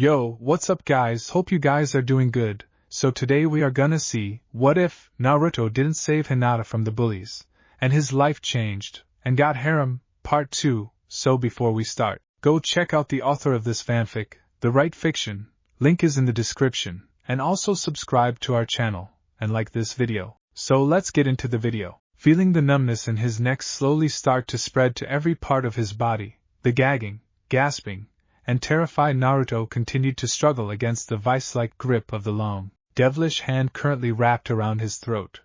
Yo, what's up guys, hope you guys are doing good. So today we are gonna see, what if Naruto didn't save Hinata from the bullies, and his life changed, and got Harem, part 2, so before we start, go check out the author of this fanfic, TheWriteFiction, link is in the description, and also subscribe to our channel, and like this video. So let's get into the video. Feeling the numbness in his neck slowly start to spread to every part of his body, the gagging, gasping, and terrified Naruto continued to struggle against the vice-like grip of the long, devilish hand currently wrapped around his throat.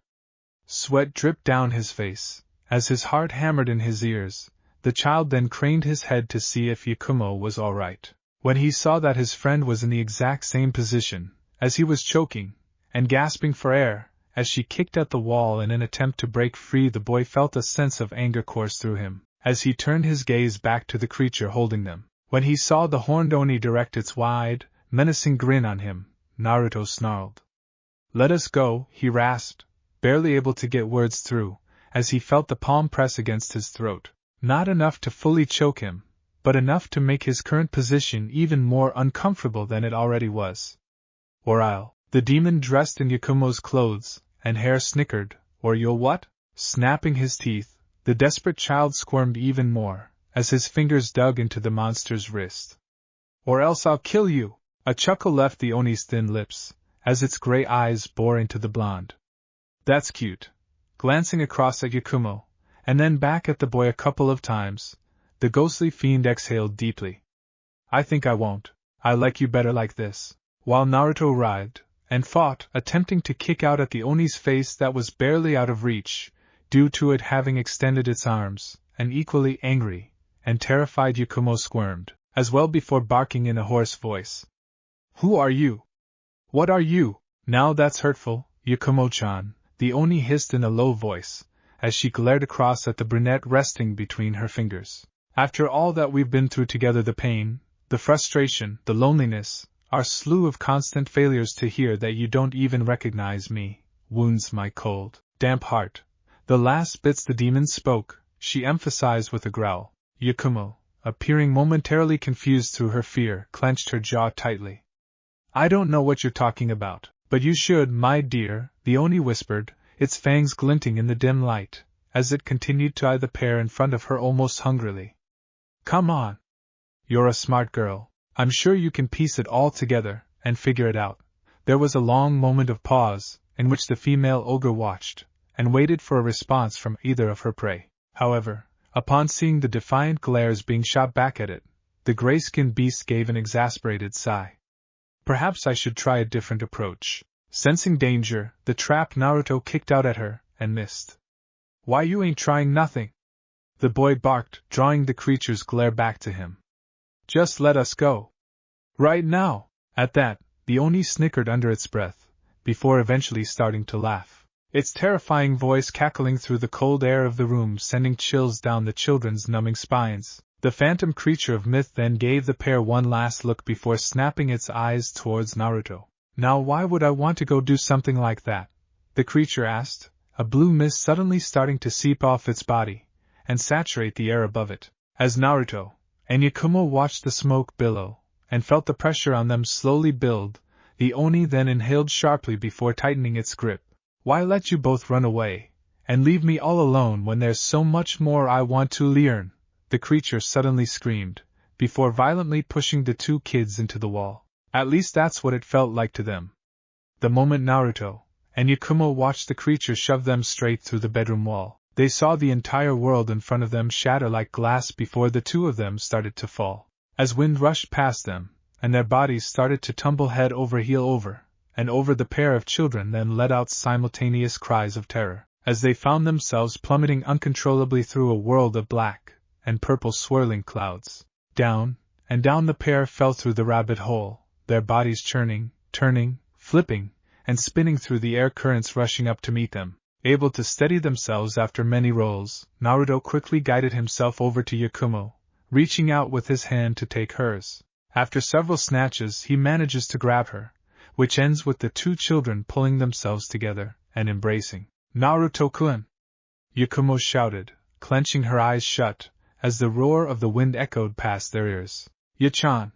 Sweat dripped down his face, as his heart hammered in his ears. The child then craned his head to see if Yakumo was alright. When he saw that his friend was in the exact same position, as he was choking, and gasping for air, as she kicked at the wall in an attempt to break free, the boy felt a sense of anger course through him, as he turned his gaze back to the creature holding them. When he saw the horned Oni direct its wide, menacing grin on him, Naruto snarled. "Let us go," he rasped, barely able to get words through, as he felt the palm press against his throat. Not enough to fully choke him, but enough to make his current position even more uncomfortable than it already was. "Or I'll..." The demon dressed in Yakumo's clothes and hair snickered, "Or you'll what?" Snapping his teeth, the desperate child squirmed even more, as his fingers dug into the monster's wrist. "Or else I'll kill you!" A chuckle left the Oni's thin lips, as its gray eyes bore into the blonde. "That's cute." Glancing across at Yakumo, and then back at the boy a couple of times, the ghostly fiend exhaled deeply. "I think I won't. I like you better like this." While Naruto writhed and fought, attempting to kick out at the Oni's face that was barely out of reach, due to it having extended its arms, an equally angry and terrified Yakumo squirmed, as well before barking in a hoarse voice. "Who are you? What are you?" "Now that's hurtful, Yakumo-chan," the Oni hissed in a low voice, as she glared across at the brunette resting between her fingers. "After all that we've been through together, the pain, the frustration, the loneliness, our slew of constant failures, to hear that you don't even recognize me, wounds my cold, damp heart." The last bits the demon spoke, she emphasized with a growl. Yakumo, appearing momentarily confused through her fear, clenched her jaw tightly. "I don't know what you're talking about, but you should, my dear," the Oni whispered, its fangs glinting in the dim light, as it continued to eye the pair in front of her almost hungrily. "Come on. You're a smart girl. I'm sure you can piece it all together, and figure it out." There was a long moment of pause, in which the female ogre watched, and waited for a response from either of her prey. However, upon seeing the defiant glares being shot back at it, the gray-skinned beast gave an exasperated sigh. "Perhaps I should try a different approach." Sensing danger, the trap Naruto kicked out at her, and missed. "Why, you ain't trying nothing!" the boy barked, drawing the creature's glare back to him. "Just let us go. Right now!" At that, the Oni snickered under its breath, before eventually starting to laugh, its terrifying voice cackling through the cold air of the room, sending chills down the children's numbing spines. The phantom creature of myth then gave the pair one last look before snapping its eyes towards Naruto. "Now why would I want to go do something like that?" the creature asked, a blue mist suddenly starting to seep off its body, and saturate the air above it. As Naruto and Yakumo watched the smoke billow, and felt the pressure on them slowly build, the Oni then inhaled sharply before tightening its grip. "Why let you both run away, and leave me all alone when there's so much more I want to learn?" the creature suddenly screamed, before violently pushing the two kids into the wall. At least that's what it felt like to them. The moment Naruto and Yakumo watched the creature shove them straight through the bedroom wall, they saw the entire world in front of them shatter like glass before the two of them started to fall. As wind rushed past them, and their bodies started to tumble head over heel over, and over, the pair of children then let out simultaneous cries of terror, as they found themselves plummeting uncontrollably through a world of black and purple swirling clouds. Down, and down the pair fell through the rabbit hole, their bodies churning, turning, flipping, and spinning through the air currents rushing up to meet them. Able to steady themselves after many rolls, Naruto quickly guided himself over to Yakumo, reaching out with his hand to take hers. After several snatches, he manages to grab her, which ends with the two children pulling themselves together and embracing. "Naruto-kun!" Yakumo shouted, clenching her eyes shut, as the roar of the wind echoed past their ears. "Ya-chan!"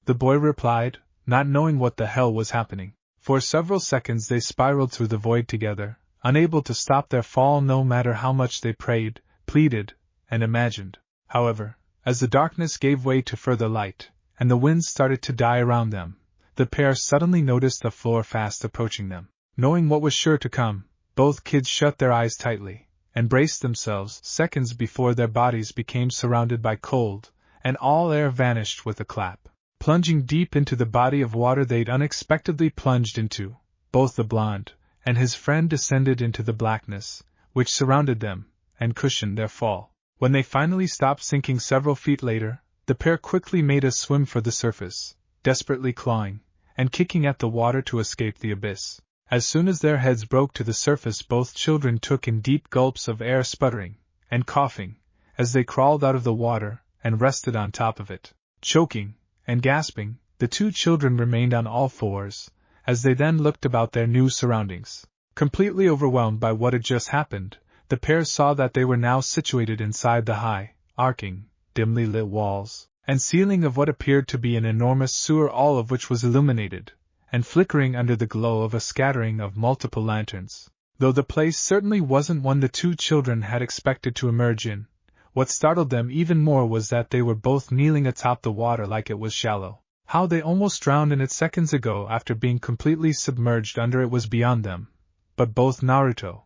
the boy replied, not knowing what the hell was happening. For several seconds they spiraled through the void together, unable to stop their fall no matter how much they prayed, pleaded, and imagined. However, as the darkness gave way to further light, and the wind started to die around them, the pair suddenly noticed the floor fast approaching them. Knowing what was sure to come, both kids shut their eyes tightly, and braced themselves seconds before their bodies became surrounded by cold, and all air vanished with a clap. Plunging deep into the body of water they'd unexpectedly plunged into, both the blonde and his friend descended into the blackness, which surrounded them, and cushioned their fall. When they finally stopped sinking several feet later, the pair quickly made a swim for the surface, desperately clawing and kicking at the water to escape the abyss. As soon as their heads broke to the surface, both children took in deep gulps of air, sputtering and coughing as they crawled out of the water and rested on top of it. Choking and gasping, the two children remained on all fours, as they then looked about their new surroundings. Completely overwhelmed by what had just happened, the pair saw that they were now situated inside the high, arcing, dimly lit walls and ceiling of what appeared to be an enormous sewer, all of which was illuminated and flickering under the glow of a scattering of multiple lanterns. Though the place certainly wasn't one the two children had expected to emerge in, what startled them even more was that they were both kneeling atop the water like it was shallow. How they almost drowned in it seconds ago after being completely submerged under it was beyond them, but both Naruto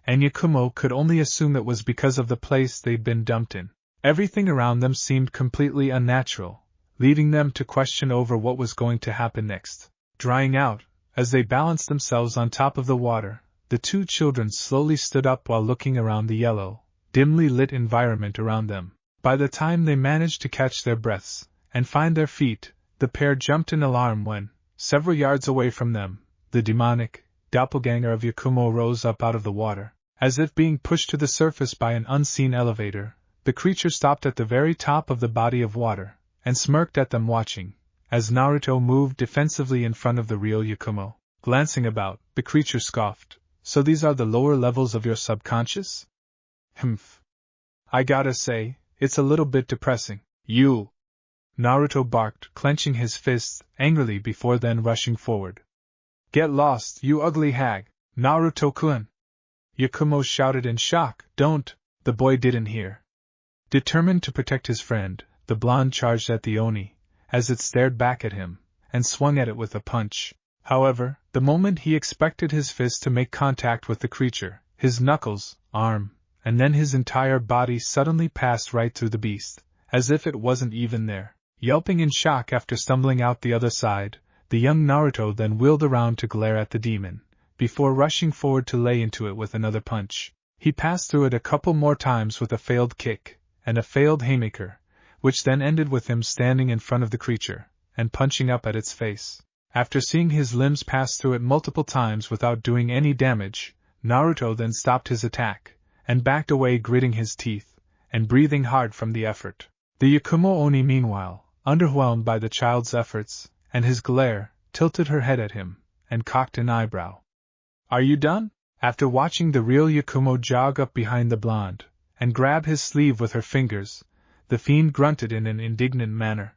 and Yakumo could only assume it was because of the place they'd been dumped in. Everything around them seemed completely unnatural, leading them to question over what was going to happen next. Drying out, as they balanced themselves on top of the water, the two children slowly stood up while looking around the yellow, dimly lit environment around them. By the time they managed to catch their breaths and find their feet, the pair jumped in alarm when, several yards away from them, the demonic doppelganger of Yakumo rose up out of the water. As if being pushed to the surface by an unseen elevator, the creature stopped at the very top of the body of water, and smirked at them, watching as Naruto moved defensively in front of the real Yakumo. Glancing about, the creature scoffed, "So these are the lower levels of your subconscious? Humph. I gotta say, it's a little bit depressing." "You!" Naruto barked, clenching his fists angrily before then rushing forward. "Get lost, you ugly hag, Naruto-kun!" Yakumo shouted in shock. "Don't!" The boy didn't hear. Determined to protect his friend, the blonde charged at the Oni, as it stared back at him, and swung at it with a punch. However, the moment he expected his fist to make contact with the creature, his knuckles, arm, and then his entire body suddenly passed right through the beast, as if it wasn't even there. Yelping in shock after stumbling out the other side, the young Naruto then wheeled around to glare at the demon, before rushing forward to lay into it with another punch. He passed through it a couple more times with a failed kick and a failed haymaker, which then ended with him standing in front of the creature and punching up at its face. After seeing his limbs pass through it multiple times without doing any damage, Naruto then stopped his attack and backed away, gritting his teeth and breathing hard from the effort. The Yakumo Oni, meanwhile, underwhelmed by the child's efforts and his glare, tilted her head at him and cocked an eyebrow. "Are you done?" After watching the real Yakumo jog up behind the blonde and grab his sleeve with her fingers, the fiend grunted in an indignant manner.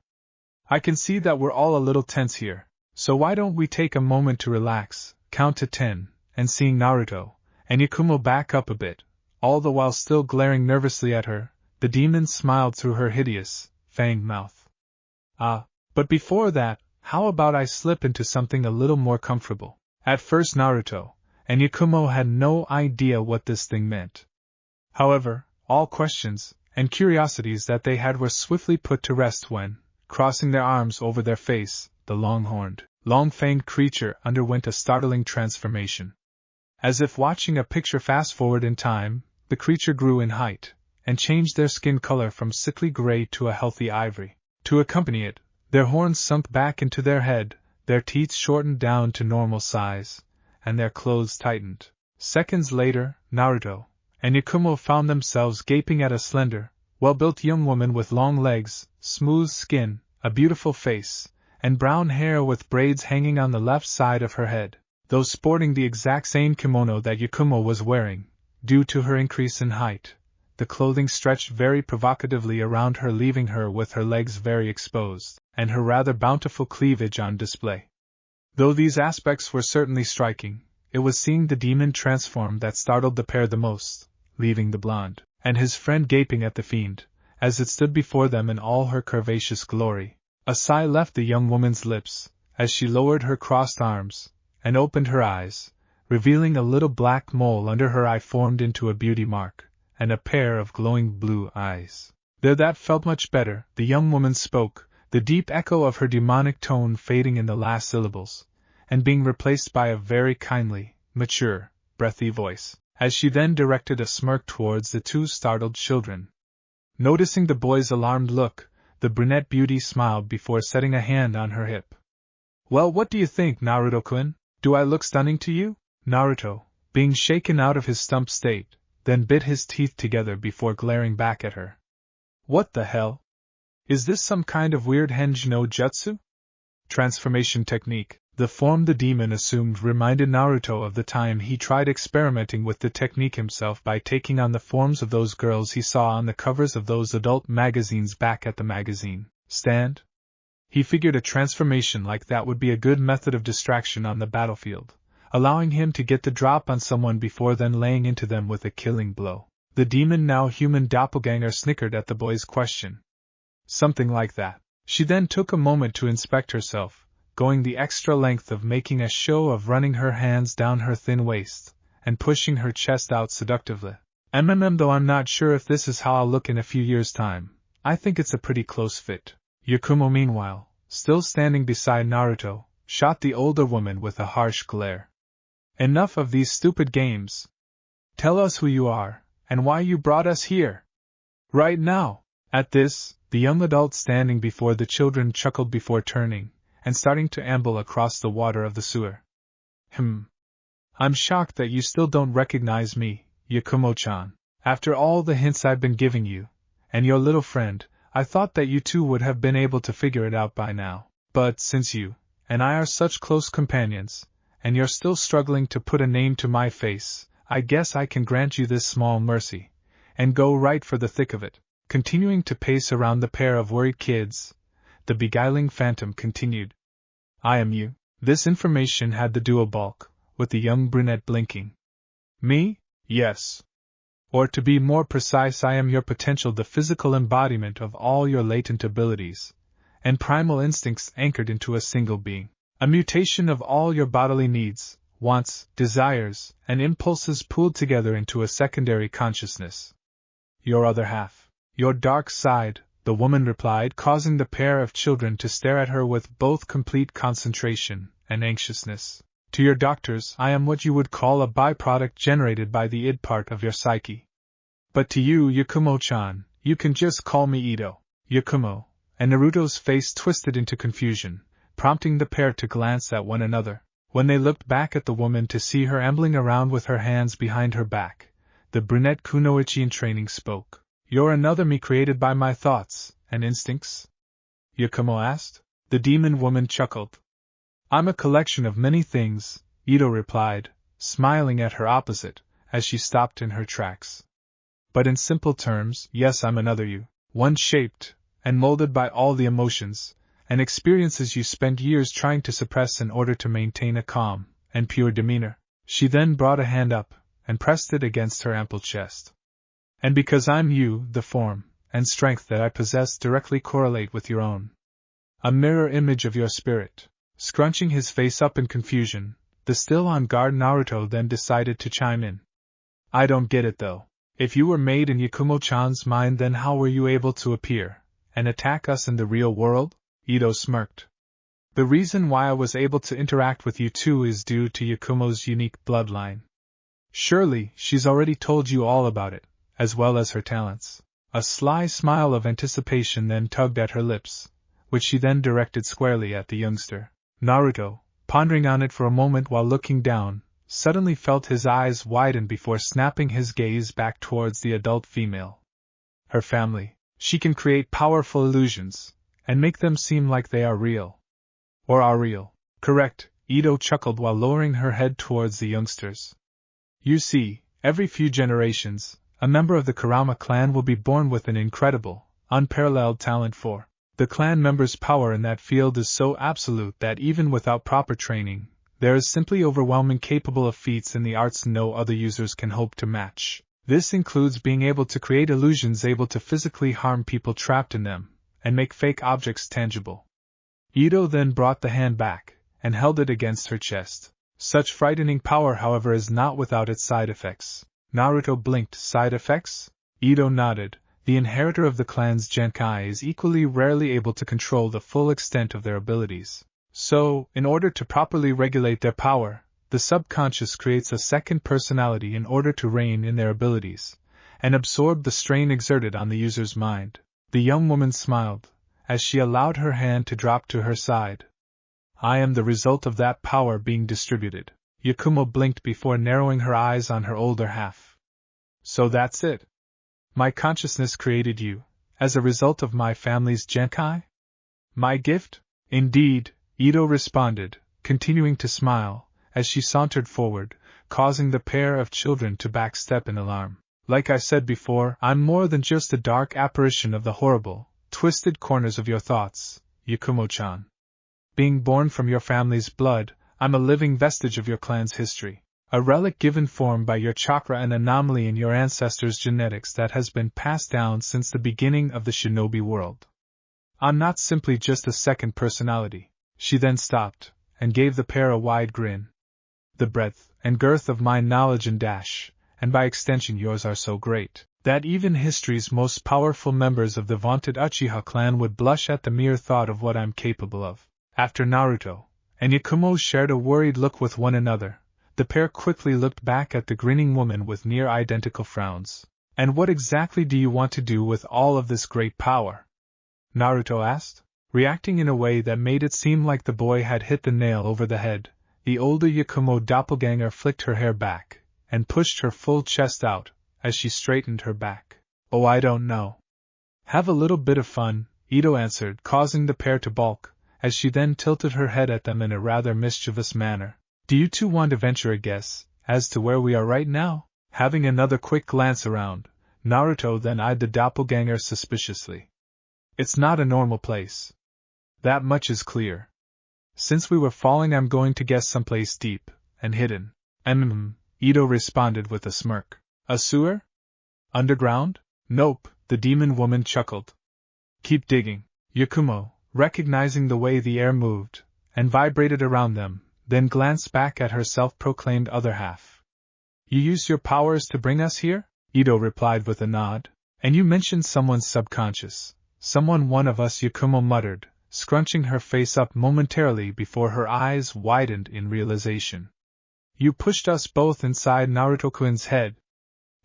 "I can see that we're all a little tense here, so why don't we take a moment to relax, count to 10, and seeing Naruto and Yakumo back up a bit, all the while still glaring nervously at her, the demon smiled through her hideous, fanged mouth. But before that, how about I slip into something a little more comfortable?" At first Naruto and Yakumo had no idea what this thing meant. However, all questions and curiosities that they had were swiftly put to rest when, crossing their arms over their face, the long-horned, long-fanged creature underwent a startling transformation. As if watching a picture fast-forward in time, the creature grew in height and changed their skin color from sickly gray to a healthy ivory. To accompany it, their horns sunk back into their head, their teeth shortened down to normal size, and their clothes tightened. Seconds later, Naruto and Yakumo found themselves gaping at a slender, well-built young woman with long legs, smooth skin, a beautiful face, and brown hair with braids hanging on the left side of her head, though sporting the exact same kimono that Yakumo was wearing. Due to her increase in height, the clothing stretched very provocatively around her, leaving her with her legs very exposed, and her rather bountiful cleavage on display. Though these aspects were certainly striking, it was seeing the demon transform that startled the pair the most, leaving the blonde and his friend gaping at the fiend, as it stood before them in all her curvaceous glory. A sigh left the young woman's lips, as she lowered her crossed arms, and opened her eyes, revealing a little black mole under her eye formed into a beauty mark, and a pair of glowing blue eyes. There, that felt much better, the young woman spoke, the deep echo of her demonic tone fading in the last syllables, and being replaced by a very kindly, mature, breathy voice, as she then directed a smirk towards the two startled children. Noticing the boy's alarmed look, the brunette beauty smiled before setting a hand on her hip. "Well, what do you think, Naruto-kun? Do I look stunning to you?" Naruto, being shaken out of his stump state, then bit his teeth together before glaring back at her. "What the hell? Is this some kind of weird Henj no Jutsu? Transformation technique?" The form the demon assumed reminded Naruto of the time he tried experimenting with the technique himself by taking on the forms of those girls he saw on the covers of those adult magazines back at the magazine stand. He figured a transformation like that would be a good method of distraction on the battlefield, allowing him to get the drop on someone before then laying into them with a killing blow. The demon now human doppelganger snickered at the boy's question. Something like that. She then took a moment to inspect herself, going the extra length of making a show of running her hands down her thin waist, and pushing her chest out seductively. Though I'm not sure if this is how I'll look in a few years' time, I think it's a pretty close fit. Yakumo meanwhile, still standing beside Naruto, shot the older woman with a harsh glare. Enough of these stupid games. Tell us who you are, and why you brought us here. Right now. At this, the young adult standing before the children chuckled before turning, and starting to amble across the water of the sewer. I'm shocked that you still don't recognize me, Yakumo-chan. After all the hints I've been giving you, and your little friend, I thought that you two would have been able to figure it out by now. But since you and I are such close companions, and you're still struggling to put a name to my face, I guess I can grant you this small mercy, and go right for the thick of it. Continuing to pace around the pair of worried kids, the beguiling phantom continued. I am you. This information had the dual bulk, with the young brunette blinking. Me? Yes. Or to be more precise, I am your potential, the physical embodiment of all your latent abilities, and primal instincts anchored into a single being. A mutation of all your bodily needs, wants, desires, and impulses pooled together into a secondary consciousness. Your other half. Your dark side, the woman replied, causing the pair of children to stare at her with both complete concentration and anxiousness. To your doctors, I am what you would call a byproduct generated by the id part of your psyche. But to you, Yakumo-chan, you can just call me Ito. Yakumo, and Naruto's face twisted into confusion, prompting the pair to glance at one another. When they looked back at the woman to see her ambling around with her hands behind her back, the brunette kunoichi in training spoke. You're another me created by my thoughts and instincts? Yakumo asked. The demon woman chuckled. I'm a collection of many things, Ito replied, smiling at her opposite, as she stopped in her tracks. But in simple terms, yes, I'm another you, one shaped and molded by all the emotions and experiences you spent years trying to suppress in order to maintain a calm and pure demeanor. She then brought a hand up and pressed it against her ample chest. And because I'm you, the form and strength that I possess directly correlate with your own. A mirror image of your spirit. Scrunching his face up in confusion, the still on guard Naruto then decided to chime in. I don't get it though. If you were made in Yakumo-chan's mind, then how were you able to appear and attack us in the real world? Ito smirked. The reason why I was able to interact with you two is due to Yakumo's unique bloodline. Surely, she's already told you all about it, as well as her talents. A sly smile of anticipation then tugged at her lips, which she then directed squarely at the youngster. Naruto, pondering on it for a moment while looking down, suddenly felt his eyes widen before snapping his gaze back towards the adult female. Her family. She can create powerful illusions, and make them seem like they are real. Or are real. Correct, Ito chuckled while lowering her head towards the youngsters. You see, every few generations, a member of the Kurama clan will be born with an incredible, unparalleled talent for The clan member's power in that field is so absolute that even without proper training, there is simply overwhelming capable of feats in the arts no other users can hope to match. This includes being able to create illusions able to physically harm people trapped in them, and make fake objects tangible. Ito then brought the hand back, and held it against her chest. Such frightening power, however, is not without its side effects. Naruto blinked. Side effects? Ito nodded. The inheritor of the clan's Genkai is equally rarely able to control the full extent of their abilities. So, in order to properly regulate their power, the subconscious creates a second personality in order to rein in their abilities, and absorb the strain exerted on the user's mind. The young woman smiled, as she allowed her hand to drop to her side. I am the result of that power being distributed. Yakumo blinked before narrowing her eyes on her older half. So that's it. My consciousness created you, as a result of my family's Genkai? My gift? Indeed, Ito responded, continuing to smile, as she sauntered forward, causing the pair of children to backstep in alarm. Like I said before, I'm more than just a dark apparition of the horrible, twisted corners of your thoughts, Yakumo-chan. Being born from your family's blood, I'm a living vestige of your clan's history. A relic given form by your chakra, an anomaly in your ancestors' genetics that has been passed down since the beginning of the shinobi world. I'm not simply just a second personality. She then stopped, and gave the pair a wide grin. The breadth and girth of my knowledge and by extension yours, are so great, that even history's most powerful members of the vaunted Uchiha clan would blush at the mere thought of what I'm capable of. After Naruto and Yakumo shared a worried look with one another, the pair quickly looked back at the grinning woman with near-identical frowns. And what exactly do you want to do with all of this great power? Naruto asked, reacting in a way that made it seem like the boy had hit the nail over the head. The older Yakumo doppelganger flicked her hair back, and pushed her full chest out, as she straightened her back. Oh, I don't know. Have a little bit of fun, Ito answered, causing the pair to balk, as she then tilted her head at them in a rather mischievous manner. Do you two want to venture a guess as to where we are right now? Having another quick glance around, Naruto then eyed the doppelganger suspiciously. It's not a normal place. That much is clear. Since we were falling, I'm going to guess someplace deep and hidden. Ito responded with a smirk. A sewer? Underground? Nope, the demon woman chuckled. Keep digging. Yakumo, recognizing the way the air moved and vibrated around them, then glanced back at her self-proclaimed other half. You used your powers to bring us here? Ito replied with a nod. And you mentioned someone's subconscious. Someone one of us, Yakumo muttered, scrunching her face up momentarily before her eyes widened in realization. You pushed us both inside Naruto-kun's head.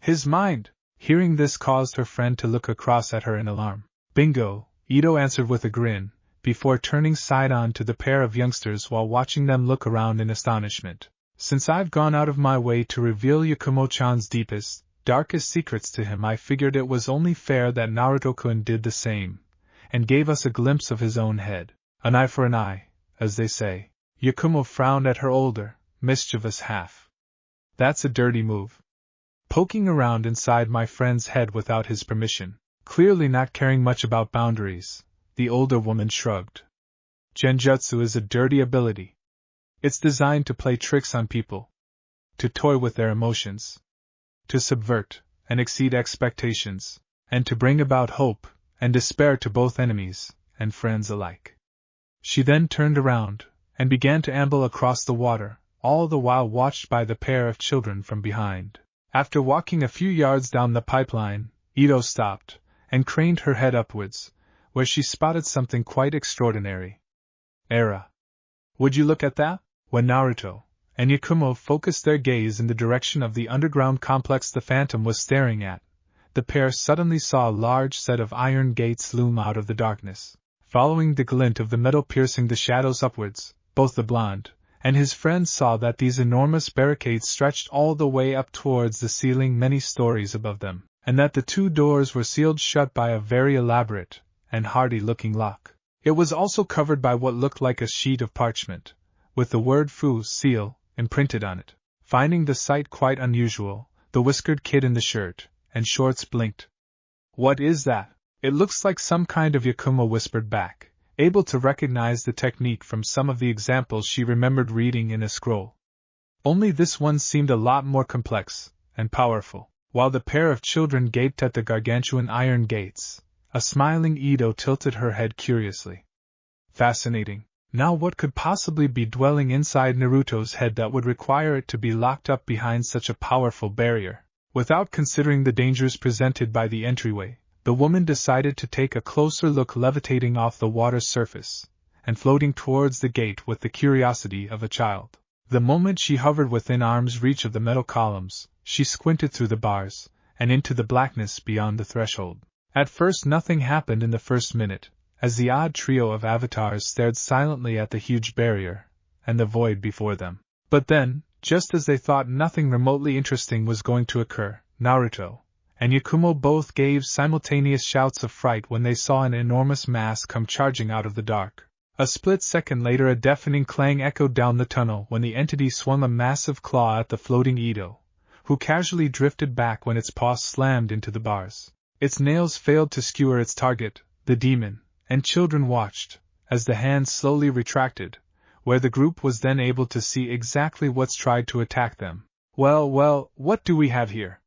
His mind. Hearing this caused her friend to look across at her in alarm. Bingo, Ito answered with a grin, before turning side-on to the pair of youngsters while watching them look around in astonishment. Since I've gone out of my way to reveal Yakumo-chan's deepest, darkest secrets to him, I figured it was only fair that Naruto-kun did the same, and gave us a glimpse of his own head. An eye for an eye, as they say. Yakumo frowned at her older, mischievous half. That's a dirty move. Poking around inside my friend's head without his permission. Clearly not caring much about boundaries, the older woman shrugged. Genjutsu is a dirty ability. It's designed to play tricks on people, to toy with their emotions, to subvert and exceed expectations, and to bring about hope and despair to both enemies and friends alike. She then turned around and began to amble across the water, all the while watched by the pair of children from behind. After walking a few yards down the pipeline, Ito stopped and craned her head upwards, where she spotted something quite extraordinary. Era. Would you look at that? When Naruto and Yakumo focused their gaze in the direction of the underground complex the phantom was staring at, the pair suddenly saw a large set of iron gates loom out of the darkness. Following the glint of the metal piercing the shadows upwards, both the blonde and his friend saw that these enormous barricades stretched all the way up towards the ceiling many stories above them, and that the two doors were sealed shut by a very elaborate and hardy-looking lock. It was also covered by what looked like a sheet of parchment, with the word Fu seal imprinted on it. Finding the sight quite unusual, the whiskered kid in the shirt and shorts blinked. What is that? It looks like some kind of Yakumo whispered back, able to recognize the technique from some of the examples she remembered reading in a scroll. Only this one seemed a lot more complex and powerful. While the pair of children gaped at the gargantuan iron gates, a smiling Ito tilted her head curiously. Fascinating. Now what could possibly be dwelling inside Naruto's head that would require it to be locked up behind such a powerful barrier? Without considering the dangers presented by the entryway, the woman decided to take a closer look, levitating off the water's surface and floating towards the gate with the curiosity of a child. The moment she hovered within arm's reach of the metal columns, she squinted through the bars and into the blackness beyond the threshold. At first nothing happened in the first minute, as the odd trio of avatars stared silently at the huge barrier and the void before them. But then, just as they thought nothing remotely interesting was going to occur, Naruto and Yakumo both gave simultaneous shouts of fright when they saw an enormous mass come charging out of the dark. A split second later, a deafening clang echoed down the tunnel when the entity swung a massive claw at the floating Ito, who casually drifted back when its paw slammed into the bars. Its nails failed to skewer its target, the demon, and children watched, as the hand slowly retracted, where the group was then able to see exactly what's tried to attack them. Well, what do we have here?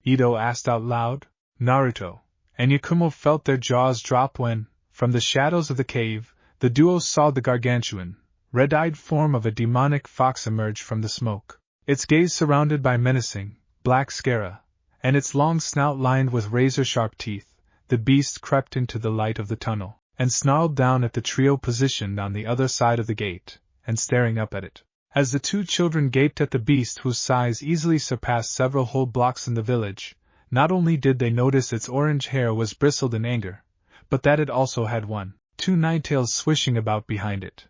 Ito asked out loud. Naruto and Yakumo felt their jaws drop when, from the shadows of the cave, the duo saw the gargantuan, red-eyed form of a demonic fox emerge from the smoke. Its gaze surrounded by menacing, black scara, and its long snout lined with razor-sharp teeth, the beast crept into the light of the tunnel, and snarled down at the trio positioned on the other side of the gate, and staring up at it. As the two children gaped at the beast, whose size easily surpassed several whole blocks in the village, not only did they notice its orange hair was bristled in anger, but that it also had two ninetails swishing about behind it.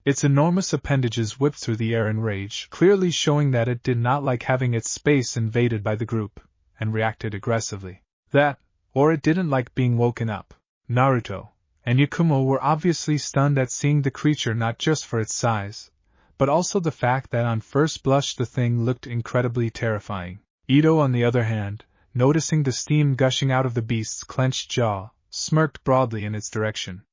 Its enormous appendages whipped through the air in rage, clearly showing that it did not like having its space invaded by the group, and reacted aggressively. That, or it didn't like being woken up. Naruto and Yakumo were obviously stunned at seeing the creature, not just for its size, but also the fact that on first blush the thing looked incredibly terrifying. Ito, on the other hand, noticing the steam gushing out of the beast's clenched jaw, smirked broadly in its direction.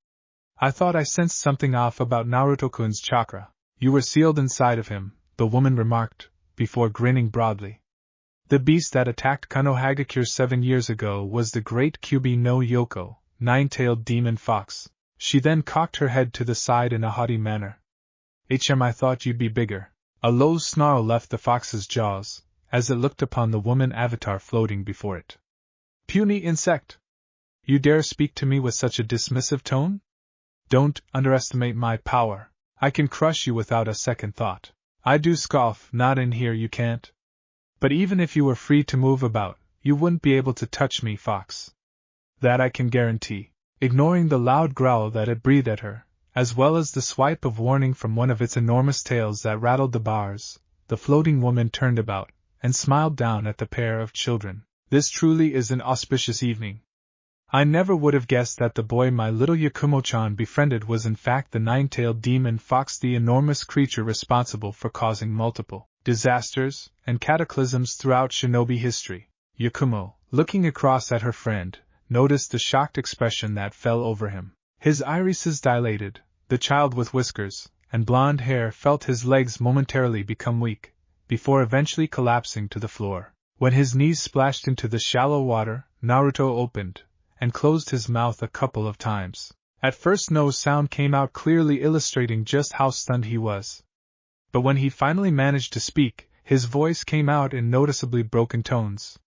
I thought I sensed something off about Naruto-kun's chakra. You were sealed inside of him, the woman remarked, before grinning broadly. The beast that attacked Konohagakure 7 years ago was the great Kyubi no Yoko, nine-tailed demon fox. She then cocked her head to the side in a haughty manner. I thought you'd be bigger. A low snarl left the fox's jaws, as it looked upon the woman avatar floating before it. Puny insect! You dare speak to me with such a dismissive tone? Don't underestimate my power. I can crush you without a second thought. I do scoff, not in here you can't. But even if you were free to move about, you wouldn't be able to touch me, fox. That I can guarantee. Ignoring the loud growl that it breathed at her, as well as the swipe of warning from one of its enormous tails that rattled the bars, the floating woman turned about and smiled down at the pair of children. This truly is an auspicious evening. I never would have guessed that the boy my little Yakumo-chan befriended was in fact the nine-tailed demon fox, the enormous creature responsible for causing multiple disasters and cataclysms throughout shinobi history. Yakumo, looking across at her friend, noticed the shocked expression that fell over him. His irises dilated. The child with whiskers and blonde hair felt his legs momentarily become weak, before eventually collapsing to the floor. When his knees splashed into the shallow water, Naruto opened and closed his mouth a couple of times. At first no sound came out, clearly illustrating just how stunned he was. But when he finally managed to speak, his voice came out in noticeably broken tones.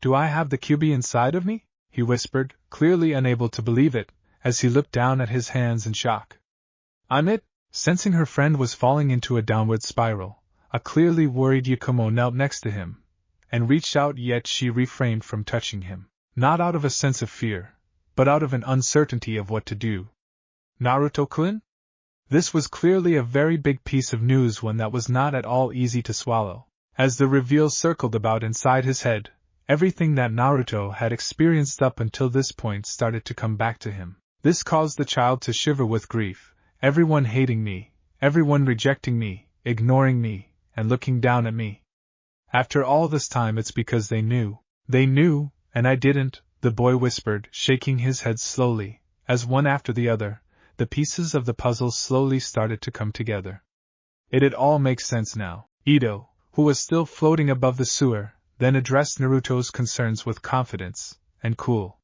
Do I have the Kyubi inside of me? He whispered, clearly unable to believe it, as he looked down at his hands in shock. I'm it? Sensing her friend was falling into a downward spiral, a clearly worried Yakumo knelt next to him, and reached out, yet she refrained from touching him. Not out of a sense of fear, but out of an uncertainty of what to do. Naruto-kun? This was clearly a very big piece of news, one that was not at all easy to swallow. As the reveal circled about inside his head, everything that Naruto had experienced up until this point started to come back to him. This caused the child to shiver with grief. Everyone hating me, everyone rejecting me, ignoring me, and looking down at me. After all this time, it's because they knew, and I didn't. the boy whispered, shaking his head slowly, as one after the other, the pieces of the puzzle slowly started to come together. It all makes sense now. Ito, who was still floating above the sewer, then addressed Naruto's concerns with confidence and cool.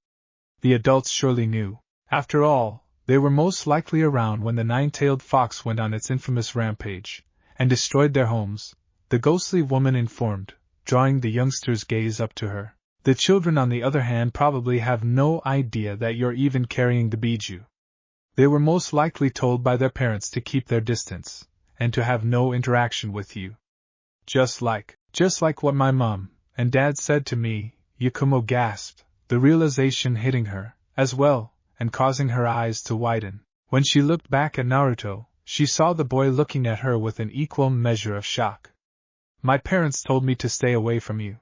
The adults surely knew. After all, they were most likely around when the nine-tailed fox went on its infamous rampage and destroyed their homes, the ghostly woman informed, drawing the youngster's gaze up to her. The children, on the other hand, probably have no idea that you're even carrying the biju. They were most likely told by their parents to keep their distance and to have no interaction with you. Just like what my mom and dad said to me, Yakumo gasped, the realization hitting her, as well, and causing her eyes to widen. When she looked back at Naruto, she saw the boy looking at her with an equal measure of shock. My parents told me to stay away from you.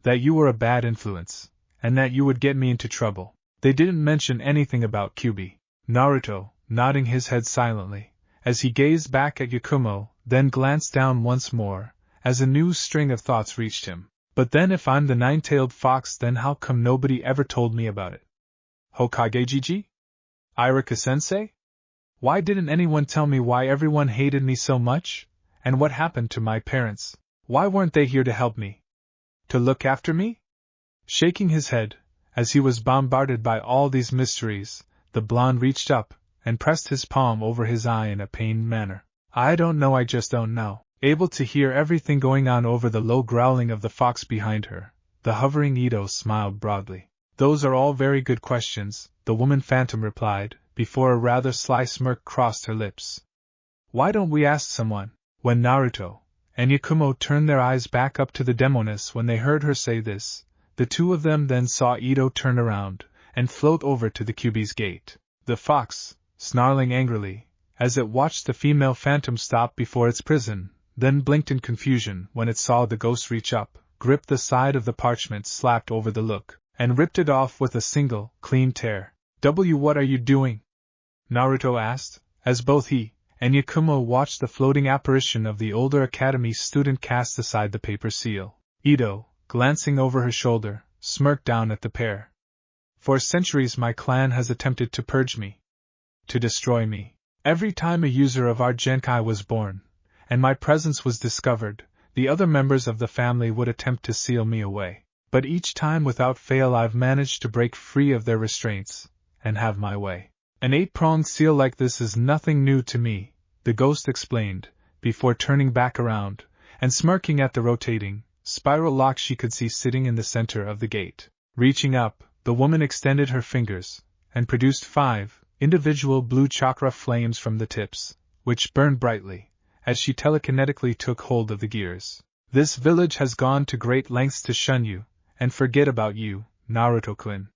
That you were a bad influence, and that you would get me into trouble. They didn't mention anything about Kyubi. Naruto, nodding his head silently, as he gazed back at Yakumo, then glanced down once more, as a new string of thoughts reached him. But then if I'm the nine-tailed fox, then how come nobody ever told me about it? Hokage Gigi? Irika-sensei? Why didn't anyone tell me why everyone hated me so much? And what happened to my parents? Why weren't they here to help me? To look after me? Shaking his head, as he was bombarded by all these mysteries, the blonde reached up and pressed his palm over his eye in a pained manner. I don't know, I just don't know. Able to hear everything going on over the low growling of the fox behind her, the hovering Ito smiled broadly. Those are all very good questions, the woman phantom replied, before a rather sly smirk crossed her lips. Why don't we ask someone? When Naruto and Yakumo turned their eyes back up to the Demoness when they heard her say this, the two of them then saw Ito turn around and float over to the Kyubi's gate. The fox, snarling angrily, as it watched the female phantom stop before its prison, then blinked in confusion when it saw the ghost reach up, grip the side of the parchment slapped over the look, and ripped it off with a single, clean tear. What are you doing? Naruto asked, as both he and Yakumo watched the floating apparition of the older academy student cast aside the paper seal. Ito, glancing over her shoulder, smirked down at the pair. For centuries my clan has attempted to purge me. To destroy me. Every time a user of our Genkai was born, and my presence was discovered, the other members of the family would attempt to seal me away. But each time without fail I've managed to break free of their restraints, and have my way. An 8-pronged seal like this is nothing new to me, the ghost explained, before turning back around, and smirking at the rotating, spiral lock she could see sitting in the center of the gate. Reaching up, the woman extended her fingers, and produced 5 individual blue chakra flames from the tips, which burned brightly, as she telekinetically took hold of the gears. This village has gone to great lengths to shun you, and forget about you, Naruto-kun.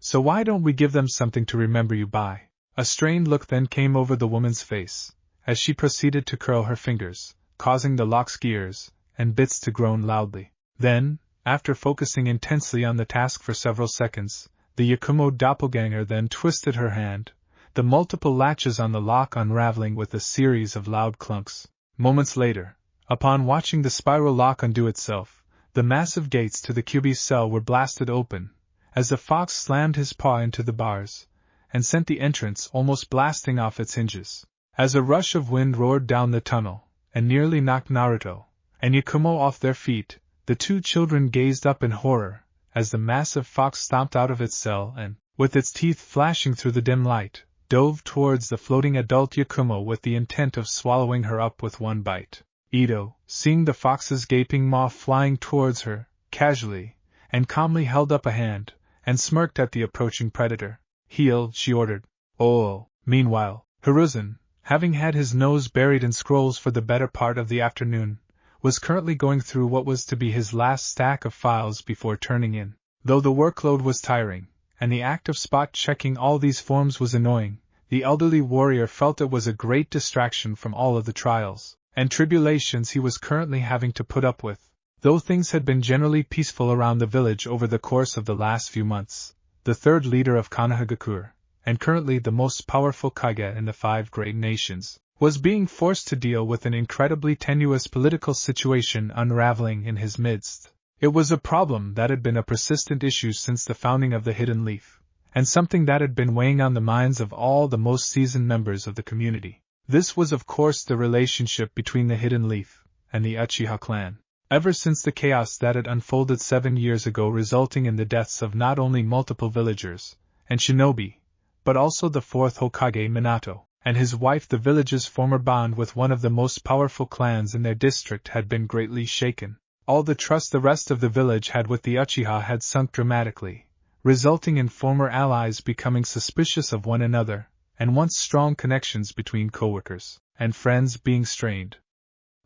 So why don't we give them something to remember you by? A strained look then came over the woman's face, as she proceeded to curl her fingers, causing the lock's gears and bits to groan loudly. Then, after focusing intensely on the task for several seconds, the Yakumo doppelganger then twisted her hand, the multiple latches on the lock unraveling with a series of loud clunks. Moments later, upon watching the spiral lock undo itself, the massive gates to the Kyubi's cell were blasted open, as the fox slammed his paw into the bars, and sent the entrance almost blasting off its hinges. As a rush of wind roared down the tunnel, and nearly knocked Naruto and Yakumo off their feet, the two children gazed up in horror, as the massive fox stomped out of its cell and, with its teeth flashing through the dim light, dove towards the floating adult Yakumo with the intent of swallowing her up with one bite. Ito, seeing the fox's gaping maw flying towards her, casually and calmly held up a hand, and smirked at the approaching predator. Heel, she ordered. Oh! Meanwhile, Hiruzen, having had his nose buried in scrolls for the better part of the afternoon, was currently going through what was to be his last stack of files before turning in. Though the workload was tiring, and the act of spot-checking all these forms was annoying, the elderly warrior felt it was a great distraction from all of the trials and tribulations he was currently having to put up with. Though things had been generally peaceful around the village over the course of the last few months, the third leader of Konohagakure, and currently the most powerful kage in the 5 great nations, was being forced to deal with an incredibly tenuous political situation unraveling in his midst. It was a problem that had been a persistent issue since the founding of the Hidden Leaf, and something that had been weighing on the minds of all the most seasoned members of the community. This was of course the relationship between the Hidden Leaf and the Uchiha clan. Ever since the chaos that had unfolded 7 years ago, resulting in the deaths of not only multiple villagers and shinobi, but also the fourth Hokage Minato and his wife, the village's former bond with one of the most powerful clans in their district had been greatly shaken. All the trust the rest of the village had with the Uchiha had sunk dramatically, resulting in former allies becoming suspicious of one another, and once strong connections between coworkers and friends being strained.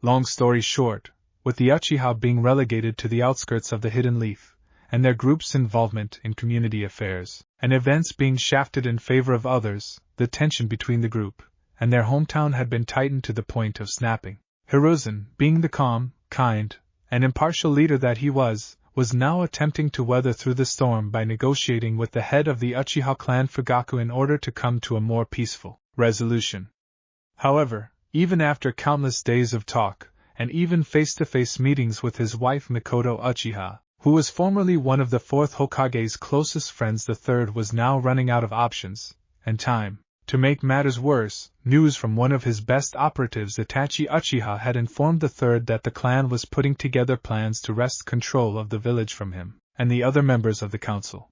Long story short, with the Uchiha being relegated to the outskirts of the Hidden Leaf, and their group's involvement in community affairs and events being shafted in favor of others, the tension between the group and their hometown had been tightened to the point of snapping. Hiruzen, being the calm, kind, and impartial leader that he was now attempting to weather through the storm by negotiating with the head of the Uchiha clan Fugaku in order to come to a more peaceful resolution. However, even after countless days of talk, and even face-to-face meetings with his wife Mikoto Uchiha, who was formerly one of the fourth Hokage's closest friends, the third was now running out of options and time. To make matters worse, news from one of his best operatives, Itachi Uchiha, had informed the third that the clan was putting together plans to wrest control of the village from him and the other members of the council.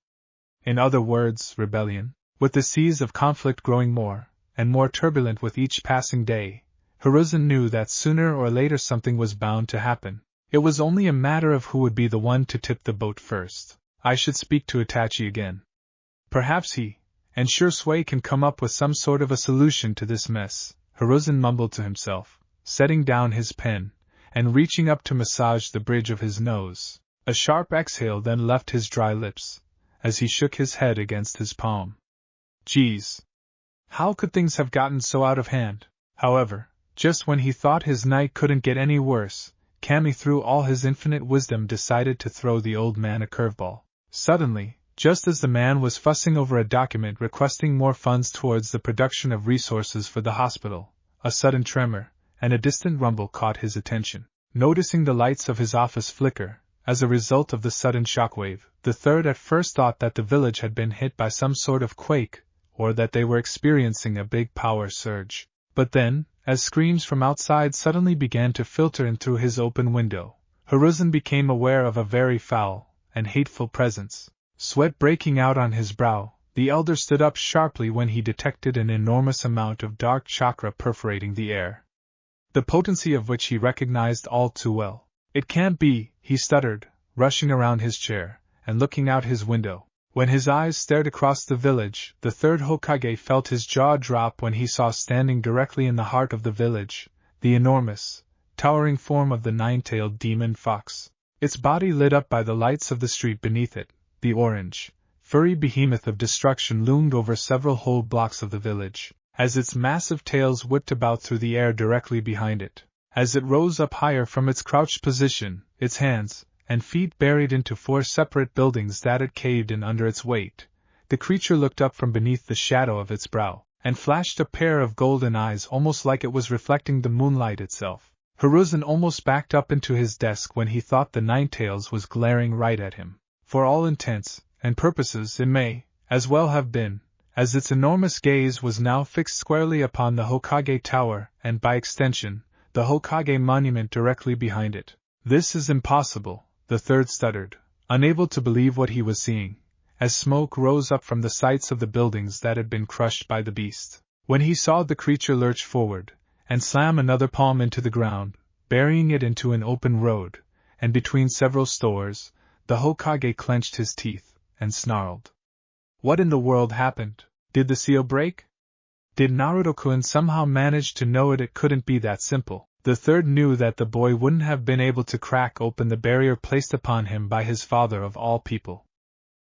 In other words, rebellion. With the seas of conflict growing more and more turbulent with each passing day, Hiruzen knew that sooner or later something was bound to happen. It was only a matter of who would be the one to tip the boat first. I should speak to Itachi again. Perhaps he and Shursui can come up with some sort of a solution to this mess, Hiruzen mumbled to himself, setting down his pen and reaching up to massage the bridge of his nose. A sharp exhale then left his dry lips, as he shook his head against his palm. Geez! How could things have gotten so out of hand? However, just when he thought his night couldn't get any worse, Kami, through all his infinite wisdom, decided to throw the old man a curveball. Suddenly, just as the man was fussing over a document requesting more funds towards the production of resources for the hospital, a sudden tremor and a distant rumble caught his attention. Noticing the lights of his office flicker, as a result of the sudden shockwave, the third at first thought that the village had been hit by some sort of quake, or that they were experiencing a big power surge. But then, as screams from outside suddenly began to filter in through his open window, Hiruzen became aware of a very foul and hateful presence. Sweat breaking out on his brow, the elder stood up sharply when he detected an enormous amount of dark chakra perforating the air, the potency of which he recognized all too well. It can't be, he stuttered, rushing around his chair and looking out his window. When his eyes stared across the village, the third Hokage felt his jaw drop when he saw standing directly in the heart of the village the enormous, towering form of the nine-tailed demon fox. Its body lit up by the lights of the street beneath it. The orange, furry behemoth of destruction loomed over several whole blocks of the village, as its massive tails whipped about through the air directly behind it. As it rose up higher from its crouched position, its hands and feet buried into 4 separate buildings that had caved in under its weight, the creature looked up from beneath the shadow of its brow, and flashed a pair of golden eyes almost like it was reflecting the moonlight itself. Hiruzen almost backed up into his desk when he thought the Ninetails was glaring right at him. For all intents and purposes it may as well have been, as its enormous gaze was now fixed squarely upon the Hokage Tower and, by extension, the Hokage monument directly behind it. This is impossible, the third stuttered, unable to believe what he was seeing, as smoke rose up from the sites of the buildings that had been crushed by the beast. When he saw the creature lurch forward and slam another palm into the ground, burying it into an open road, and between several stores, the Hokage clenched his teeth and snarled. What in the world happened? Did the seal break? Did Naruto-kun somehow manage to know it? It couldn't be that simple. The third knew that the boy wouldn't have been able to crack open the barrier placed upon him by his father of all people.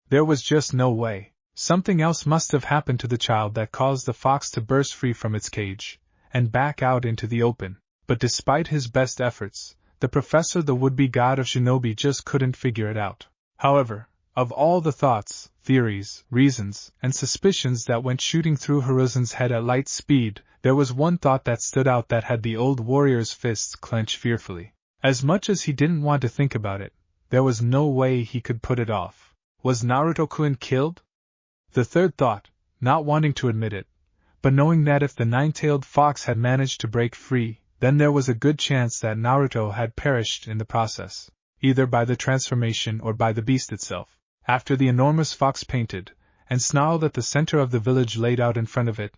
There was just no way. Something else must have happened to the child that caused the fox to burst free from its cage and back out into the open. But despite his best efforts, the professor, the would-be god of shinobi, just couldn't figure it out. However, of all the thoughts, theories, reasons, and suspicions that went shooting through Hiruzen's head at light speed, there was one thought that stood out that had the old warrior's fists clench fearfully. As much as he didn't want to think about it, There was no way he could put it off. Was Naruto-kun killed? The third thought, not wanting to admit it, but knowing that if the nine-tailed fox had managed to break free, then there was a good chance that Naruto had perished in the process, either by the transformation or by the beast itself. After the enormous fox painted and snarled at the center of the village laid out in front of it,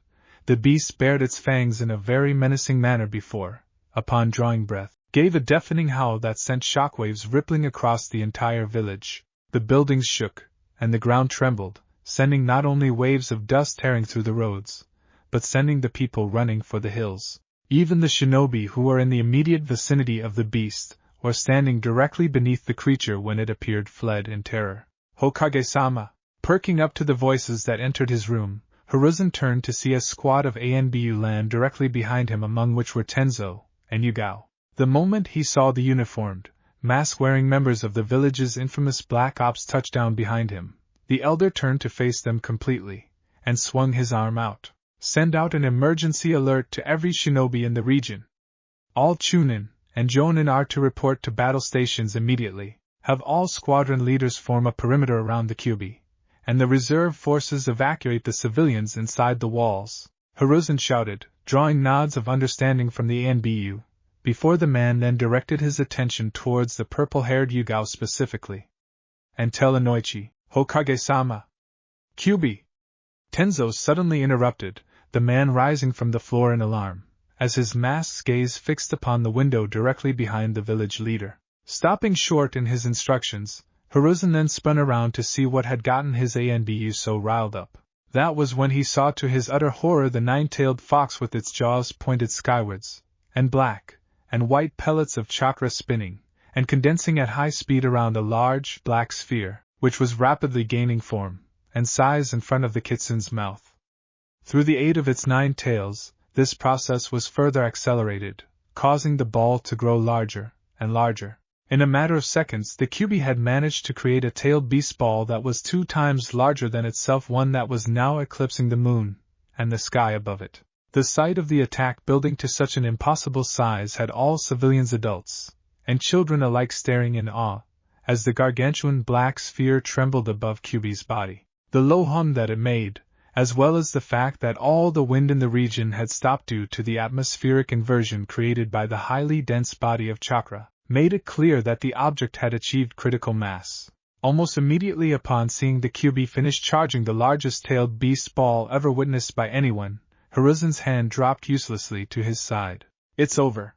the beast bared its fangs in a very menacing manner before, upon drawing breath, gave a deafening howl that sent shockwaves rippling across the entire village. The buildings shook, and the ground trembled, sending not only waves of dust tearing through the roads, but sending the people running for the hills. Even the shinobi who were in the immediate vicinity of the beast, or standing directly beneath the creature when it appeared, fled in terror. Hokage-sama! Perking up to the voices that entered his room, Hiruzen turned to see a squad of ANBU land directly behind him, among which were Tenzo and Yugao. The moment he saw the uniformed, mask-wearing members of the village's infamous Black Ops touch down behind him, the elder turned to face them completely, and swung his arm out. Send out an emergency alert to every shinobi in the region. All Chunin and Jonin are to report to battle stations immediately. Have all squadron leaders form a perimeter around the Kyuubi, and the reserve forces evacuate the civilians inside the walls. Hiruzen shouted, drawing nods of understanding from the ANBU, before the man then directed his attention towards the purple-haired Yugao specifically. And tell Inoichi, Hokage-sama. Kyuubi! Tenzo suddenly interrupted, the man rising from the floor in alarm, as his masked gaze fixed upon the window directly behind the village leader. Stopping short in his instructions, Hiruzen then spun around to see what had gotten his ANBU so riled up. That was when he saw to his utter horror the nine-tailed fox with its jaws pointed skywards, and black and white pellets of chakra spinning and condensing at high speed around a large, black sphere, which was rapidly gaining form and size in front of the kitsun's mouth. Through the aid of its 9 tails, this process was further accelerated, causing the ball to grow larger and larger. In a matter of seconds, the Kyuubi had managed to create a tailed beast ball that was 2 times larger than itself, one that was now eclipsing the moon and the sky above it. The sight of the attack building to such an impossible size had all civilians, adults and children alike, staring in awe, as the gargantuan black sphere trembled above Kyuubi's body. The low hum that it made, as well as the fact that all the wind in the region had stopped due to the atmospheric inversion created by the highly dense body of chakra, made it clear that the object had achieved critical mass. Almost immediately upon seeing the Kyuubi finish charging the largest tailed beast ball ever witnessed by anyone, Hiruzen's hand dropped uselessly to his side. It's over.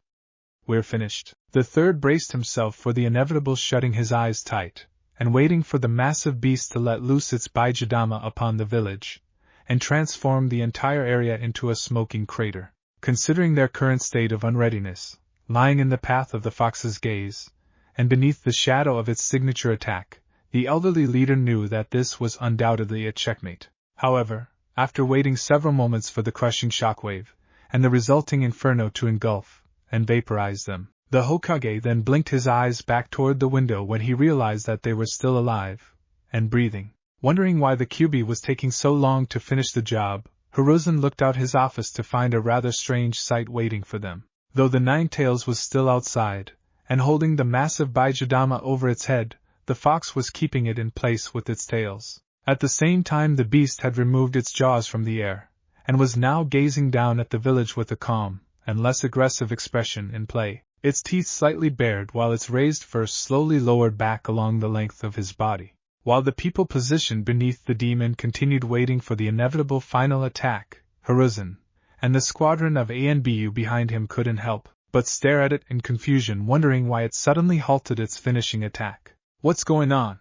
We're finished. The third braced himself for the inevitable, shutting his eyes tight, and waiting for the massive beast to let loose its Baijidama upon the village, and transform the entire area into a smoking crater. Considering their current state of unreadiness, lying in the path of the fox's gaze, and beneath the shadow of its signature attack, the elderly leader knew that this was undoubtedly a checkmate. However, after waiting several moments for the crushing shockwave, and the resulting inferno to engulf and vaporize them, the Hokage then blinked his eyes back toward the window when he realized that they were still alive and breathing. Wondering why the Kyuubi was taking so long to finish the job, Hiruzen looked out his office to find a rather strange sight waiting for them. Though the 9 tails was still outside, and holding the massive Baijidama over its head, the fox was keeping it in place with its tails. At the same time, the beast had removed its jaws from the air, and was now gazing down at the village with a calm and less aggressive expression in play, its teeth slightly bared while its raised fur slowly lowered back along the length of his body. While the people positioned beneath the demon continued waiting for the inevitable final attack, Hiruzen and the squadron of ANBU behind him couldn't help but stare at it in confusion, wondering why it suddenly halted its finishing attack. What's going on?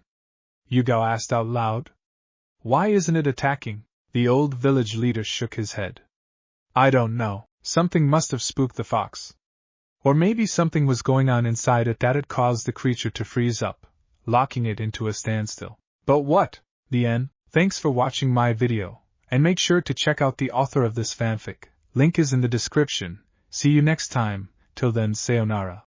Yugao asked out loud. Why isn't it attacking? The old village leader shook his head. I don't know. Something must have spooked the fox. Or maybe something was going on inside it that had caused the creature to freeze up, locking it into a standstill. But what? The end. Thanks for watching my video, and make sure to check out the author of this fanfic. Link is in the description. See you next time. Till then, sayonara.